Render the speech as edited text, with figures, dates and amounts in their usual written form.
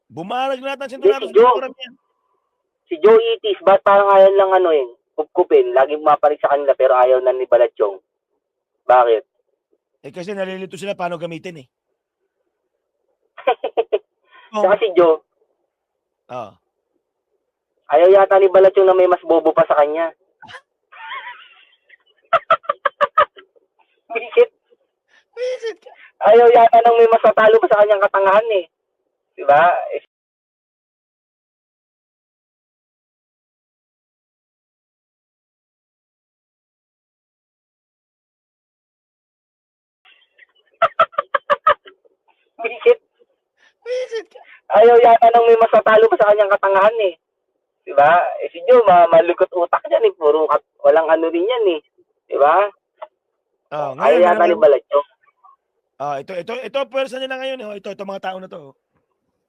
Bumarag lahat ng Hindi, sinturato sa likuran niya. si Joe Itis, ba't parang ayaw lang ano eh, kupkupin, laging mapalit sa kanila pero ayaw na ni Balatsyong. Bakit? Eh kasi nalilito sila paano gamitin eh. Tsaka si Joe, Oh. ayaw yata ni Balatsyong na may mas bobo pa sa kanya. Bisit. Visit ka. Ayaw yata nang may mas matalo pa sa kanyang katangahan eh. Diba? Bisit. Visit ka. Ayaw yata nang may mas matalo pa sa kanyang katangahan eh. Diba? Eh si Joe, malukot utak yan eh. Puro walang ano rin yan eh. Diba? Oh, Ayaw ngayon yata ni Balatsyong. ito pwersa niya na ngayon. Oh, ito mga tao na to.